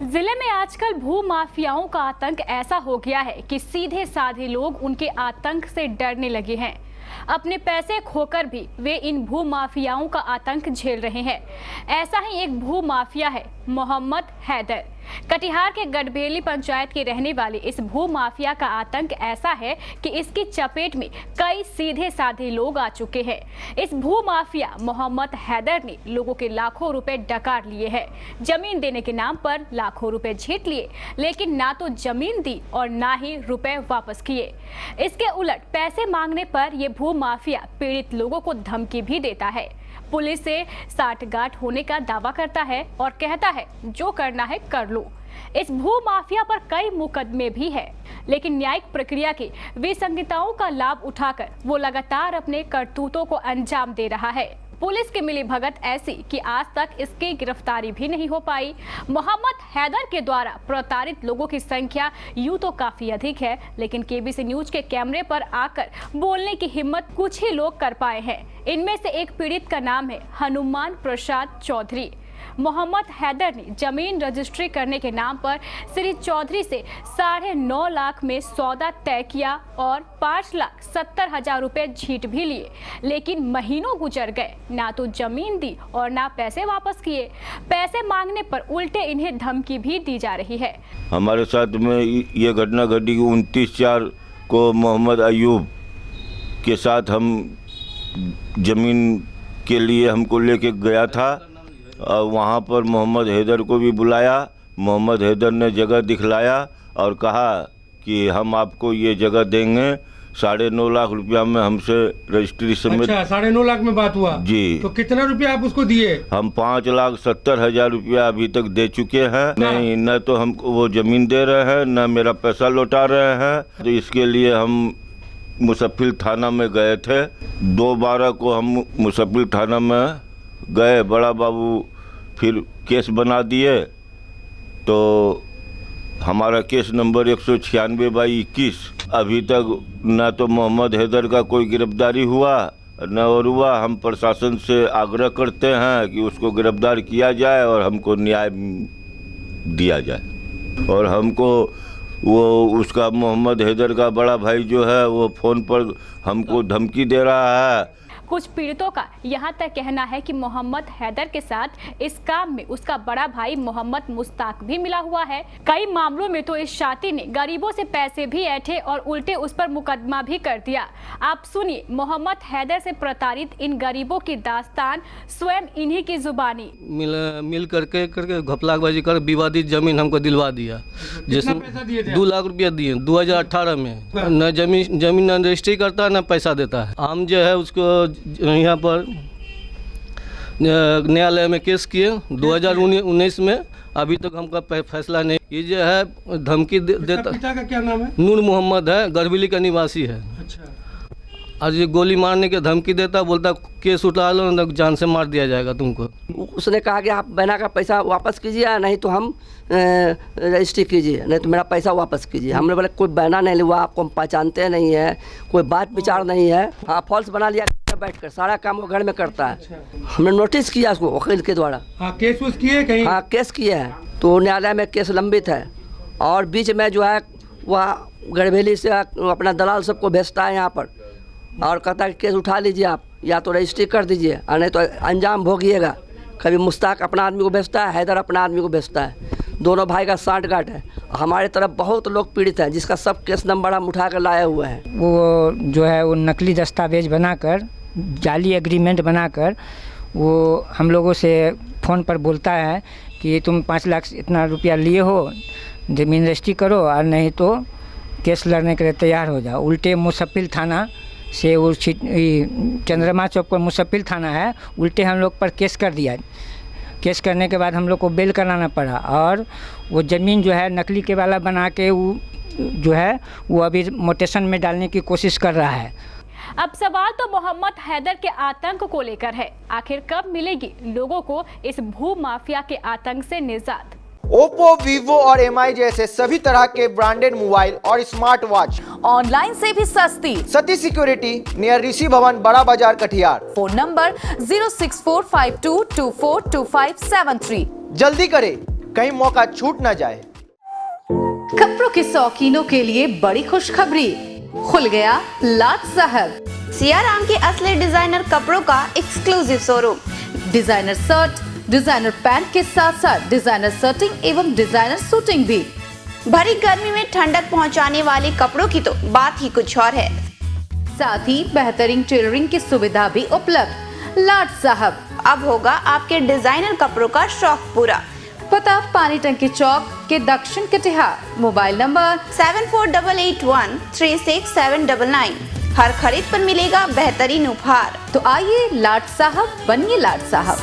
जिले में आजकल भू माफियाओं का आतंक ऐसा हो गया है कि सीधे साधे लोग उनके आतंक से डरने लगे हैं। अपने पैसे खोकर भी वे इन भू माफियाओं का आतंक झेल रहे हैं। ऐसा ही एक भू माफिया है मोहम्मद हैदर। कटिहार के गढ़बेली पंचायत के रहने वाले इस भू माफिया का आतंक ऐसा है कि इसकी चपेट में कई सीधे साधे लोग आ चुके हैं। इस भू माफिया मोहम्मद हैदर ने लोगों के लाखों रुपए डकार लिए हैं। जमीन देने के नाम पर लाखों रुपए झीट लिए, लेकिन ना तो जमीन दी और ना ही रुपए वापस किए। इसके उलट पैसे मांगने पर यह भू माफिया पीड़ित लोगों को धमकी भी देता है। पुलिस से साठगांठ होने का दावा करता है और कहता है जो करना है कर लो। इस भू माफिया पर कई मुकदमे भी है, लेकिन न्यायिक प्रक्रिया की विसंगतियों का लाभ उठाकर वो लगातार अपने करतूतों को अंजाम दे रहा है। पुलिस की मिलीभगत ऐसी कि आज तक इसकी गिरफ्तारी भी नहीं हो पाई। मोहम्मद हैदर के द्वारा प्रताड़ित लोगों की संख्या यूं तो काफी अधिक है, लेकिन केबीसी न्यूज के कैमरे पर आकर बोलने की हिम्मत कुछ ही लोग कर पाए हैं। इनमें से एक पीड़ित का नाम है हनुमान प्रसाद चौधरी। मोहम्मद हैदर ने जमीन रजिस्ट्री करने के नाम पर श्री चौधरी से 9.5 लाख में सौदा तय किया और 5,70,000 रुपए झीट भी लिए, लेकिन महीनों गुजर गए, ना तो जमीन दी और ना पैसे वापस किए। पैसे मांगने पर उल्टे इन्हें धमकी भी दी जा रही है। हमारे साथ में ये घटना घटी 29/4 को मोहम्मद अयूब के साथ हम जमीन के लिए हमको लेके गया था और वहाँ पर मोहम्मद हैदर को भी बुलाया। मोहम्मद हैदर ने जगह दिखलाया और कहा कि हम आपको ये जगह देंगे 9.5 लाख रुपया में हमसे रजिस्ट्री समेत। अच्छा, 9.5 लाख में बात हुआ जी। तो कितना रुपया आप उसको दिए? हम 5,70,000 रुपया अभी तक दे चुके हैं। नहीं, न तो हमको वो जमीन दे रहे हैं, न मेरा पैसा लौटा रहे हैं। तो इसके लिए हम मुसफ्फिल थाना में गए थे। 2/12 को हम मुसफ्फिल थाना में गए। बड़ा बाबू फिर केस बना दिए, तो हमारा केस नंबर 196/21। अभी तक न तो मोहम्मद हैदर का कोई गिरफ्तारी हुआ न और हुआ। हम प्रशासन से आग्रह करते हैं कि उसको गिरफ्तार किया जाए और हमको न्याय दिया जाए। और हमको वो उसका मोहम्मद हैदर का बड़ा भाई जो है वो फ़ोन पर हमको धमकी दे रहा है। कुछ पीड़ितों का यहाँ तक कहना है कि मोहम्मद हैदर के साथ इस काम में उसका बड़ा भाई मोहम्मद मुश्ताक भी मिला हुआ है। कई मामलों में तो इस शातिर ने गरीबों से पैसे भी ऐंठे और उल्टे उस पर मुकदमा भी कर दिया। आप सुनिए मोहम्मद हैदर से प्रताड़ित इन गरीबों की दास्तान स्वयं इन्हीं की जुबानी। मिल करके घपलाबाजी कर विवादित जमीन हमको दिलवा दिया, जिसमें 2 लाख रुपया दिए 2018 में। न जमीन न रजिस्ट्री करता न पैसा देता है। हम जो है उसको यहाँ पर न्यायालय में केस किए 2019 में। अभी तक हमका फैसला नहीं। ये जो है धमकी देता। पिता का क्या नाम है? नूर मोहम्मद है, गढ़बेली का निवासी है। अच्छा। आज ये गोली मारने के धमकी देता, बोलता केस उठा लो ना, जान से मार दिया जाएगा तुमको। उसने कहा कि आप बहना का पैसा वापस कीजिए, नहीं तो हम रजिस्ट्री कीजिए, नहीं तो मेरा पैसा वापस कीजिए। हमने बोला कोई बहना नहीं हुआ, आपको हम पहचानते नहीं है, कोई बात विचार नहीं है। हाँ, फॉल्स बना लिया बैठकर, सारा काम वो घर में करता है। हमने नोटिस किया उसको वकील के द्वारा। हाँ, केस उस किए कहीं? हाँ, केस किए हैं, तो न्यायालय में केस लंबित है। और बीच में जो है वह गढ़बेली से अपना दलाल सबको भेजता है यहाँ पर और कहता है कि केस उठा लीजिए आप, या तो रजिस्ट्री कर दीजिए और नहीं तो अंजाम भोगिएगा। कभी मुश्ताक अपना आदमी को भेजता है, हैदर अपना आदमी को भेजता है। दोनों भाई का साठगांठ है। हमारे तरफ बहुत लोग पीड़ित हैं, जिसका सब केस नंबर हम उठा कर लाए हुए हैं। वो जो है वो नकली दस्तावेज बनाकर, जाली एग्रीमेंट बनाकर वो हम लोगों से फ़ोन पर बोलता है कि तुम 5 लाख इतना रुपया लिए हो, ज़मीन रजिस्ट्री करो और नहीं तो केस लड़ने के लिए तैयार हो जाओ। उल्टे मुसफ्फिल थाना से वो चंद्रमा चौक पर मुसफ्फिल थाना है, उल्टे हम लोग पर केस कर दिया। केस करने के बाद हम लोग को बेल कराना पड़ा और वो ज़मीन जो है नकली के वाला बना के वो जो है वो अभी मोटेशन में डालने की कोशिश कर रहा है। अब सवाल तो मोहम्मद हैदर के आतंक को लेकर है। आखिर कब मिलेगी लोगों को इस भू माफिया के आतंक से निजात? ओप्पो, वीवो और एमआई जैसे सभी तरह के ब्रांडेड मोबाइल और स्मार्ट वॉच ऑनलाइन से भी सस्ती। सती सिक्योरिटी, नियर ऋषि भवन, बड़ा बाजार, कटिहार। Phone number 06452242573। जल्दी करें, कहीं मौका छूट न जाए। कपड़ों के शौकीनों के लिए बड़ी खुशखबरी, खुल गया लाट साहब सियाराम के असली डिजाइनर कपड़ों का exclusive showroom. Designer shirt, designer pant के साथ साथ डिजाइनर शर्टिंग एवं डिजाइनर सूटिंग भी। भरी गर्मी में ठंडक पहुंचाने वाले कपड़ों की तो बात ही कुछ और है। साथ ही बेहतरीन टेलरिंग की सुविधा भी उपलब्ध। लाट साहब अब होगा आपके डिजाइनर कपड़ों का शौक पूरा। पता पानी टंकी चौक के दक्षिण कटिहार। Mobile number 7488136799। हर खरीद पर मिलेगा बेहतरीन उपहार। तो आइए लाट साहब बनिए लाट साहब।